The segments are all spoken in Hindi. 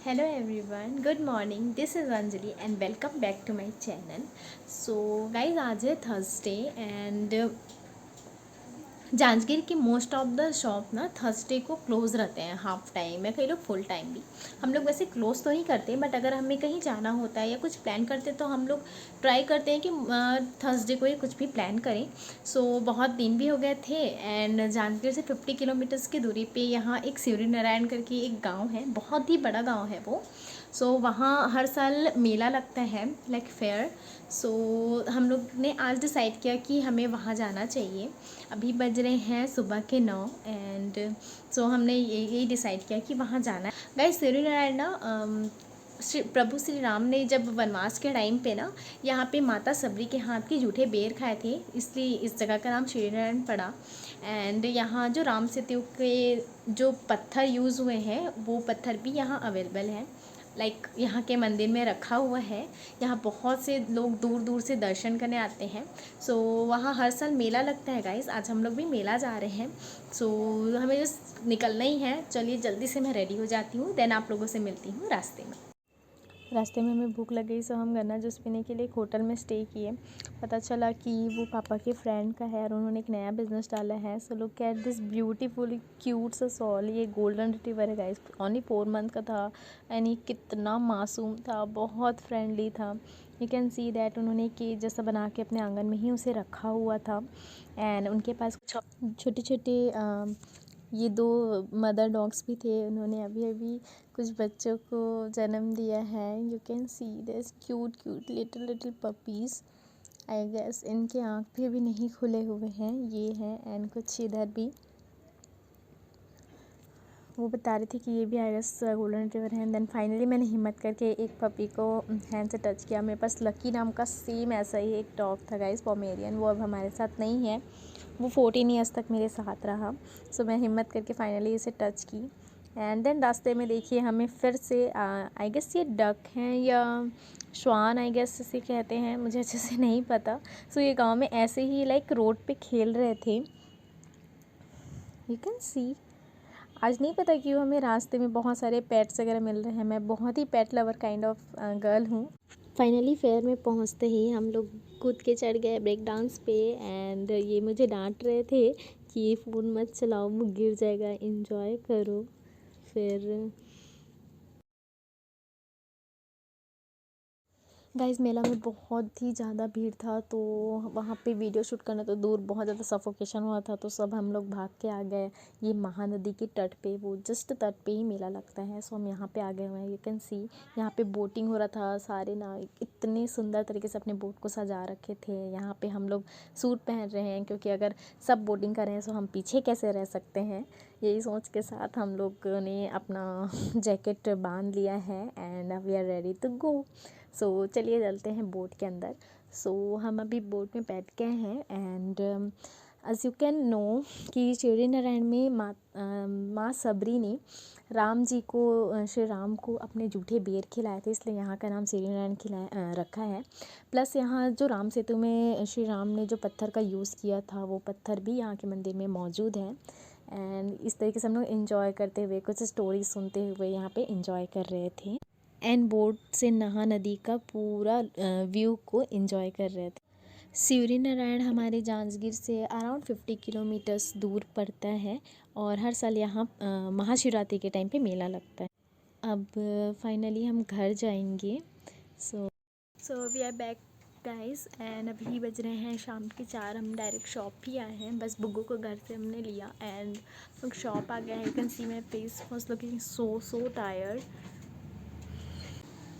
Hello everyone, good morning. This is Anjali and welcome back to my channel. So guys, आज है थर्सडे एंड जांजगीर की मोस्ट ऑफ द शॉप ना थर्सडे को क्लोज़ रहते हैं, हाफ टाइम या कई लोग फुल टाइम भी। हम लोग वैसे क्लोज़ तो नहीं करते, बट अगर हमें कहीं जाना होता है या कुछ प्लान करते हैं तो हम लोग ट्राई करते हैं कि थर्सडे को ही कुछ भी प्लान करें। सो बहुत दिन भी हो गए थे एंड जांजगीर से 50 किलोमीटर्स की दूरी पे यहाँ एक सिवरी नारायण करके एक गाँव है, बहुत ही बड़ा गाँव है वो। सो वहाँ हर साल मेला लगता है, लाइक फेयर। सो हम लोग ने आज डिसाइड किया कि हमें वहाँ जाना चाहिए। अभी बज रहे हैं सुबह के 9 एंड सो हमने यही डिसाइड किया कि वहाँ जाना है। गाइस, सिवरी नारायण ना प्रभु श्री राम ने जब वनवास के टाइम पे ना यहाँ पे माता सबरी के हाथ के जूठे बेर खाए थे, इसलिए इस जगह का नाम सिवरी नारायण पड़ा। एंड यहाँ जो राम सेतु के जो पत्थर यूज़ हुए हैं वो पत्थर भी यहाँ अवेलेबल है, लाइक यहाँ के मंदिर में रखा हुआ है। यहाँ बहुत से लोग दूर दूर से दर्शन करने आते हैं। सो वहाँ हर साल मेला लगता है गाइस। आज हम लोग भी मेला जा रहे हैं। सो हमें जस्ट निकलना ही है। चलिए जल्दी से मैं रेडी हो जाती हूँ, देन आप लोगों से मिलती हूँ रास्ते में हमें भूख लग गई, सो हम गन्ना जूस पीने के लिए एक होटल में स्टे किए। पता चला कि वो पापा के फ्रेंड का है और उन्होंने एक नया बिजनेस डाला है। So look at this beautiful cute सा सॉल। ये गोल्डन रिट्रीवर है गाइस, ओनली 4 मंथ का था एंड ये कितना मासूम था, बहुत फ्रेंडली था। यू कैन सी दैट उन्होंने केज जैसा बना के अपने आंगन में ही उसे रखा हुआ था एंड उनके पास छोटे छोटे ये 2 मदर डॉग्स भी थे। उन्होंने अभी अभी कुछ बच्चों को जन्म दिया है। You can see this cute cute little little puppies. I guess इनके आँख भी अभी नहीं खुले हुए हैं, ये हैं एंड कुछ इधर भी। वो बता रहे थे कि ये भी आई गेस गोल्डन रिट्रीवर है। देन फाइनली मैंने हिम्मत करके एक पपी को हैंड से टच किया। मेरे पास लकी नाम का सेम ऐसा ही एक डॉग था गाइस, पोमेरियन। वो अब हमारे साथ नहीं है, वो 14 ईयर्स तक मेरे साथ रहा। सो मैं हिम्मत करके फाइनली इसे टच की एंड देन रास्ते में देखिए हमें फिर से आई गेस ये डक हैं या श्वान आई गेस इसे कहते हैं, मुझे अच्छे से नहीं पता। सो ये गांव में ऐसे ही लाइक रोड पे खेल रहे थे। यू कैन सी आज नहीं पता क्यों हमें रास्ते में बहुत सारे पेट्स वगैरह मिल रहे हैं। मैं बहुत ही pet lover kind of girl हूँ। फाइनली फेयर में पहुँचते ही हम लोग कूद के चढ़ गए ब्रेक डांस पे एंड ये मुझे डांट रहे थे कि फ़ोन मत चलाओ, वो गिर जाएगा, एंजॉय करो। फिर गाइस मेला में बहुत ही ज़्यादा भीड़ था, तो वहाँ पे वीडियो शूट करना तो दूर, बहुत ज़्यादा सफोकेशन हुआ था। तो सब हम लोग भाग के आ गए ये महानदी के तट पे, वो जस्ट तट पे ही मेला लगता है। सो हम यहाँ पे आ गए हुए हैं। यू कैन सी यहाँ पे बोटिंग हो रहा था। सारे ना इतने सुंदर तरीके से अपने बोट को सजा रखे थे। यहाँ पे हम लोग सूट पहन रहे हैं क्योंकि अगर सब बोटिंग कर रहे हैं तो हम पीछे कैसे रह सकते हैं। यही सोच के साथ हम लोग ने अपना जैकेट बांध लिया है and we are ready to go. So चलिए चलते हैं बोट के अंदर। सो हम अभी बोट में बैठ गए हैं and as you can know कि सिवरी नारायण में माँ सबरी ने राम जी को श्री राम को अपने जूठे बेर खिलाए थे, इसलिए यहाँ का नाम सिवरी नारायण खिलाया रखा है। प्लस यहाँ जो राम सेतु में श्री राम ने जो पत्थर का यूज़ किया था वो पत्थर भी यहाँ के मंदिर में मौजूद है। एंड इस तरीके से हम लोग इन्जॉय करते हुए, कुछ स्टोरी सुनते हुए यहाँ पे इन्जॉय कर रहे थे एंड बोट से नहा नदी का पूरा व्यू को एंजॉय कर रहे थे। सिवरी नारायण हमारे जांजगीर से अराउंड 50 किलोमीटर्स दूर पड़ता है और हर साल यहाँ महाशिवरात्रि के टाइम पे मेला लगता है। अब फाइनली हम घर जाएंगे। So we are back guys and अभी बज रहे हैं शाम के 4। हम डायरेक्ट शॉप ही आए हैं, बस बुग्गू को घर से हमने लिया एंड लोग शॉप आ गए हैं। You can C my face was looking so tired.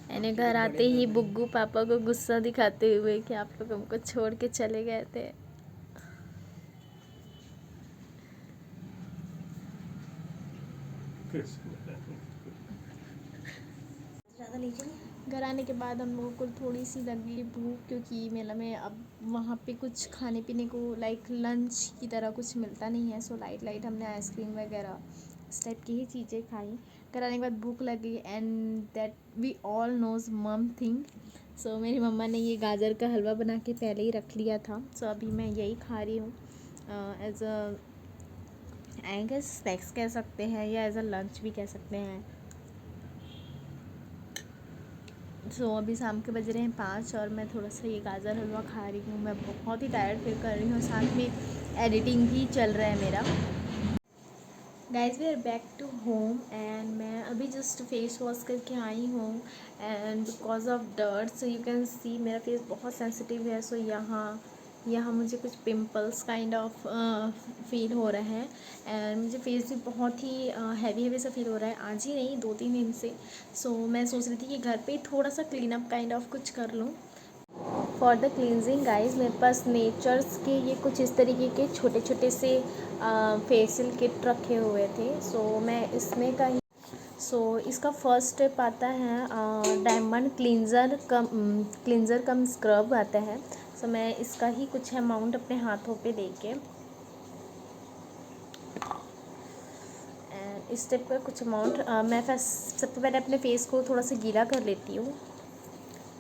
मैंने घर आते ही बुग्गू पापा को गुस्सा दिखाते हुए कि आप लोग हमको छोड़ के चले गए थे। घर आने के बाद हम लोगों को थोड़ी सी लगी भूख, क्योंकि मेला में अब वहाँ पे कुछ खाने पीने को लाइक लंच की तरह कुछ मिलता नहीं है। सो लाइट लाइट हमने आइसक्रीम वगैरह इस टाइप की ही चीज़ें खाई। घर आने के बाद भूख लगी and that we all knows मम थिंग। सो मेरी मम्मा ने ये गाजर का हलवा बना के पहले ही रख लिया था। सो अभी मैं यही खा रही हूँ as a I guess snacks कह सकते हैं या एज अ लंच भी कह सकते हैं। सो अभी शाम के बज रहे हैं 5 और मैं थोड़ा सा ये गाजर हलवा खा रही हूँ। मैं बहुत ही टायर्ड फील कर रही हूँ, साथ में एडिटिंग भी चल रहा है मेरा। Guys we are back to home and मैं अभी जस्ट फेस वॉश करके आई हूँ and because of dirt so you can see मेरा फेस बहुत सेंसिटिव है। सो यहाँ मुझे कुछ पिंपल्स काइंड ऑफ फील हो रहा है एंड मुझे फेस भी बहुत ही हैवी सा फील हो रहा है, आज ही नहीं 2-3 दिन से। सो मैं सोच रही थी कि घर पे थोड़ा सा क्लीन अप काइंड ऑफ कुछ कर लूँ फॉर द क्लींजिंग। गाइज मेरे पास नेचर्स के ये कुछ इस तरीके के छोटे छोटे से फेशियल किट रखे हुए थे। सो मैं इसमें का इसका फर्स्ट स्टेप आता है डायमंड क्लींजर कम स्क्रब आता है। सो मैं इसका ही कुछ अमाउंट अपने हाथों पे लेके एंड इस स्टेप का कुछ अमाउंट मैं फर्स्ट सबसे पहले अपने फेस को थोड़ा सा गीला कर लेती हूँ।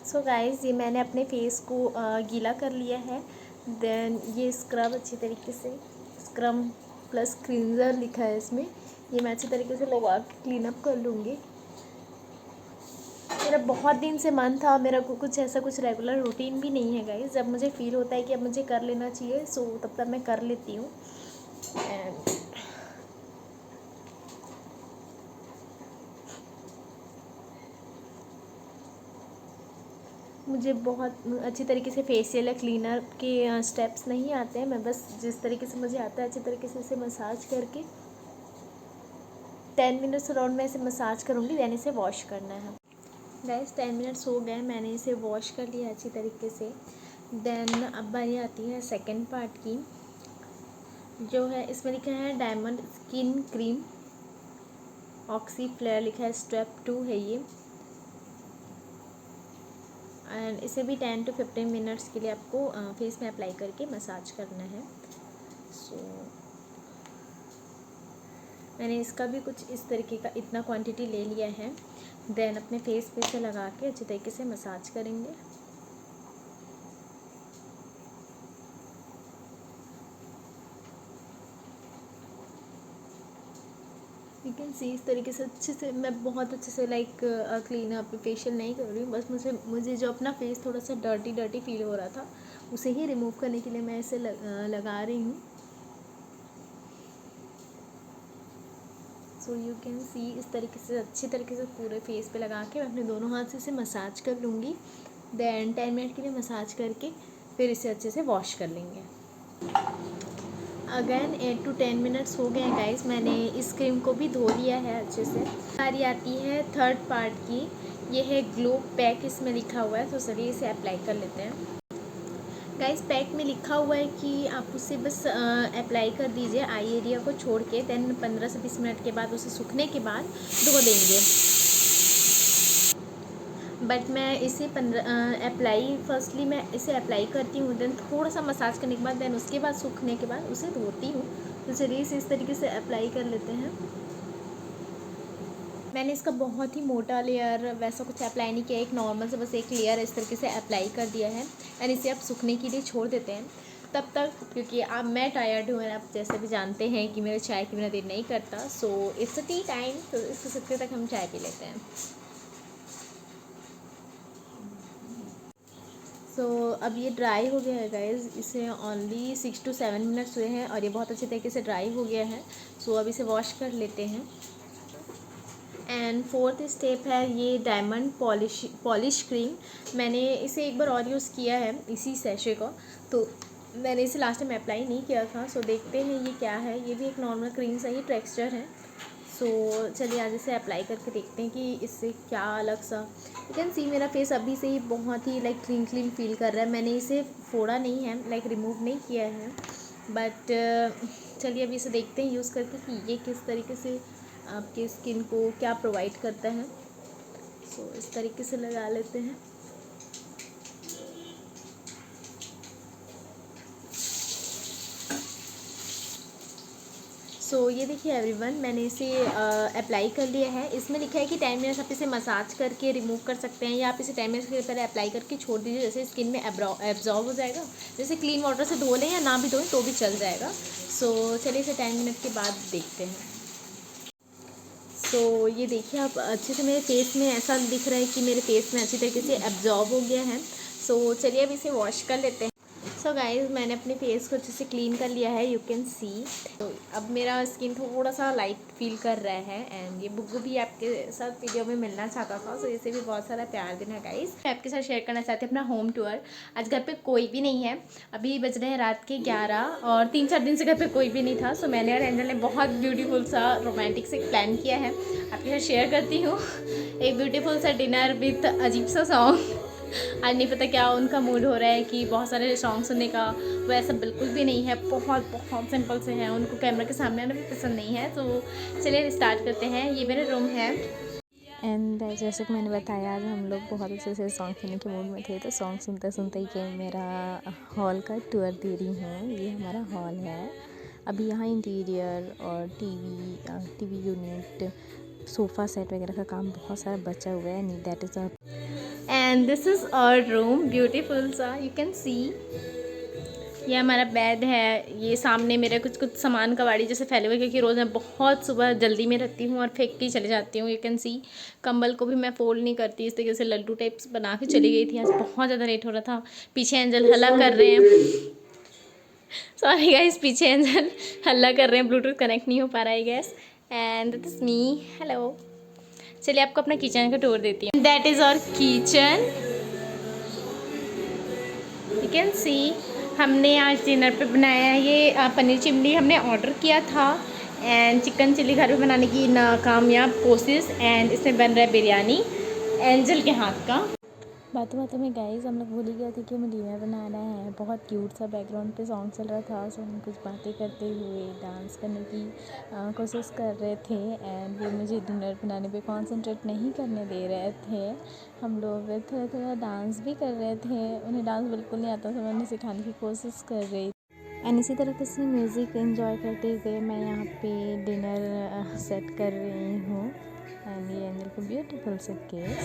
सो गाइज़ ये मैंने अपने फेस को गीला कर लिया है। देन ये स्क्रब अच्छी तरीके से स्क्रब प्लस क्लींजर लिखा है इसमें, ये मैं अच्छी तरीके से लगा के क्लीन अप कर लूँगी। मेरा बहुत दिन से मन था, मेरा कुछ ऐसा कुछ रेगुलर रूटीन भी नहीं है गाइज़। जब मुझे फील होता है कि अब मुझे कर लेना चाहिए सो तब तक मैं कर लेती हूँ। एंड मुझे बहुत अच्छी तरीके से फेशियल या क्लीनर के स्टेप्स नहीं आते हैं। मैं बस जिस तरीके से मुझे आता है अच्छी तरीके से इसे मसाज करके 10 मिनट्स अराउंड मैं इसे मसाज करूँगी, देन इसे वॉश करना है। गाइस 10 मिनट्स हो गए, मैंने इसे वॉश कर लिया अच्छी तरीके से। देन अब बारी आती है सेकंड पार्ट की, जो है इसमें लिखा है diamond skin cream oxy flare लिखा है, स्टेप 2 है ये। एंड इसे भी 10 to 15 मिनट्स के लिए आपको फेस में अप्लाई करके मसाज करना है। सो मैंने इसका भी कुछ इस तरीके का इतना क्वांटिटी ले लिया है। देन अपने फेस पे से लगा के अच्छी तरीके से मसाज करेंगे। यू कैन सी इस तरीके से अच्छे से मैं बहुत अच्छे से लाइक क्लीन अप फेशियल नहीं कर रही हूँ, बस मुझे जो अपना फेस थोड़ा सा डर्टी फील हो रहा था उसे ही रिमूव करने के लिए मैं इसे लगा रही हूँ। सो यू कैन सी इस तरीके से अच्छी तरीके से पूरे फेस पे लगा के मैं अपने दोनों हाथ से इसे मसाज कर लूँगी। देन 10 मिनट के लिए मसाज करके फिर इसे अच्छे से वॉश कर लेंगे। अगेन 8 to 10 मिनट्स हो गए हैं गाइस, मैंने इस क्रीम को भी धो लिया है अच्छे से। बारी आती है थर्ड पार्ट की, ये है ग्लो पैक, इसमें लिखा हुआ है। तो चलिए इसे अप्लाई कर लेते हैं। गाइस पैक में लिखा हुआ है कि आप उसे बस अप्लाई कर दीजिए आई एरिया को छोड़ के, देन 15 से 20 मिनट के बाद उसे सूखने के बाद धो देंगे। बट मैं इसे फर्स्टली मैं इसे अप्लाई करती हूँ, देन थोड़ा सा मसाज करने के बाद देन उसके बाद सूखने के बाद उसे धोती हूँ। तो चलिए इसे इस तरीके से अप्लाई कर लेते हैं। मैंने इसका बहुत ही मोटा लेयर वैसा कुछ अप्लाई नहीं किया, एक नॉर्मल से बस एक लेयर इस तरीके से अप्लाई कर दिया है एंड इसे आप सूखने के लिए छोड़ देते हैं तब तक, क्योंकि अब मैं टायर्ड हूँ। आप जैसे भी जानते हैं कि मेरे चाय के बिना दिन नहीं करता। So it's a T time, तो इसको सूखने तक हम चाय पी लेते हैं। सो अब ये ड्राई हो गया है गाइज, इसे ओनली 6 to 7 मिनट्स हुए हैं और ये बहुत अच्छे तरीके से ड्राई हो गया है। सो अब इसे वॉश कर लेते हैं। एंड फोर्थ स्टेप है ये डायमंड पॉलिश क्रीम। मैंने इसे एक बार और यूज़ किया है इसी सैशे को, तो मैंने इसे लास्ट टाइम अप्लाई नहीं किया था। सो देखते हैं ये क्या है। ये भी एक नॉर्मल क्रीम सा ही टेक्सचर है। सो चलिए आज इसे अप्लाई करके देखते हैं कि इससे क्या अलग सा। यू कैन सी मेरा फेस अभी से ही बहुत ही लाइक क्लीन फील कर रहा है। मैंने इसे फोड़ा नहीं है, लाइक रिमूव नहीं किया है, बट चलिए अभी इसे देखते हैं यूज़ करके कि ये किस तरीके से आपके स्किन को क्या प्रोवाइड करता है। सो इस तरीके से लगा लेते हैं। सो ये देखिए एवरीवन, मैंने इसे अप्लाई कर लिया है। इसमें लिखा है कि 10 मिनट्स आप इसे मसाज करके रिमूव कर सकते हैं या आप इसे 10 मिनट्स के पहले अप्लाई करके छोड़ दीजिए, जैसे स्किन में एब्जॉर्ब हो जाएगा। जैसे क्लीन वाटर से धो लें या ना भी धोएं तो भी चल जाएगा। सो चलिए इसे 10 मिनट के बाद देखते हैं। तो ये देखिए आप अच्छे से मेरे फेस में ऐसा दिख रहा है कि मेरे फेस में अच्छी तरीके से एब्जॉर्ब हो गया है। सो चलिए अब इसे वॉश कर लेते हैं। सो गाइस मैंने अपने फेस को अच्छे से क्लीन कर लिया है, यू कैन सी। तो अब मेरा स्किन थोड़ा सा लाइट फील कर रहा है। एंड ये बुग्गू भी आपके साथ वीडियो में मिलना चाहता था, सो इसे भी बहुत सारा प्यार देना गाइस। मैं आपके साथ शेयर करना चाहती हूँ अपना होम टूर। आज घर पे कोई भी नहीं है, अभी बज रहे हैं रात के 11 और 3-4 दिन से घर पे कोई भी नहीं था। सो मैंने और एंजल ने बहुत ब्यूटीफुल सा रोमांटिक से प्लान किया है, आपके साथ शेयर करती हूँ। एक ब्यूटीफुल सा डिनर विथ अजीब सा सॉन्ग। आज नहीं पता क्या उनका मूड हो रहा है कि बहुत सारे सॉन्ग सुनने का, वो ऐसा बिल्कुल भी नहीं है, बहुत बहुत सिंपल से हैं। उनको कैमरा के सामने आना भी पसंद नहीं है। तो चलिए स्टार्ट करते हैं। ये मेरा रूम है। एंड जैसे कि मैंने बताया आज हम लोग बहुत अच्छे से सॉन्ग सुनने के मूड में थे, तो सॉन्ग सुनते सुनते ही मेरा हॉल का टूर दे रही हूँ। ये हमारा हॉल है। अभी यहाँ इंटीरियर और टीवी यूनिट, सोफ़ा सेट वगैरह का काम बहुत सारा बचा हुआ है। That is and this is our room, beautiful सा, यू कैन सी। ये हमारा बेड है। ये सामने मेरे कुछ सामान कबाड़ी जैसे फैले हुए, क्योंकि रोज़ मैं बहुत सुबह जल्दी में रहती हूँ और फेंक के चले जाती हूँ। यू कैन सी कंबल को भी मैं फोल्ड नहीं करती, इस तरीके से लड्डू टाइप्स बना के चली गई थी। आज बहुत ज़्यादा लेट हो रहा था। पीछे एंजल हल्ला कर रहे हैं, सॉरी गाइस, पीछे एंजल हल्ला कर रहे हैं, ब्लूटूथ कनेक्ट नहीं हो पा रहा है gas. And that is me, hello. चलिए आपको अपना किचन का टूर देती हूँ। That is our kitchen, you can see. हमने आज डिनर पे बनाया है ये पनीर चिमनी, हमने ऑर्डर किया था। एंड चिकन चिल्ली घर पे बनाने की नाकामयाब कोशिश, एंड इसमें बन रहा है बिरयानी एंजल के हाथ का। बातों बातों में गाइस हम लोग भूल ही गए थे कि हमें डिनर बनाना है। बहुत क्यूट सा बैकग्राउंड पे सॉन्ग चल रहा था, सो हम कुछ बातें करते हुए डांस करने की कोशिश कर रहे थे। एंड ये मुझे डिनर बनाने पे कंसंट्रेट नहीं करने दे रहे थे। हम लोग थोड़ा थोड़ा डांस भी कर रहे थे। उन्हें डांस बिल्कुल नहीं आता था, मैं उन्हें सिखाने की कोशिश कर रही थी। एंड इसी तरह से म्यूज़िक एंजॉय करते हुए मैं यहाँ पे डिनर सेट कर रही हूँ। एंड ये एंजल को ब्यूटीफुल से केस।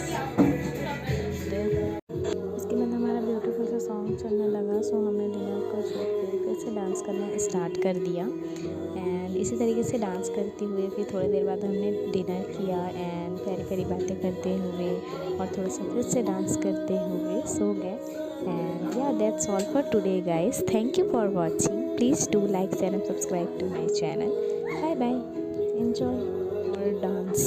इसके बाद हमारा ब्यूटीफुल सा सॉन्ग चलने लगा, सो हमने डिनर को छोड़ के फिर से डांस करना स्टार्ट कर दिया। एंड इसी तरीके से डांस करते हुए फिर थोड़ी देर बाद हमने डिनर किया। एंड प्यारी प्यारी बातें करते हुए और थोड़ा सा फिर से डांस करते हुए सो गए। And yeah that's all for today guys, thank you for watching. Please do like, share and subscribe to my channel. Bye bye, enjoy और डांस।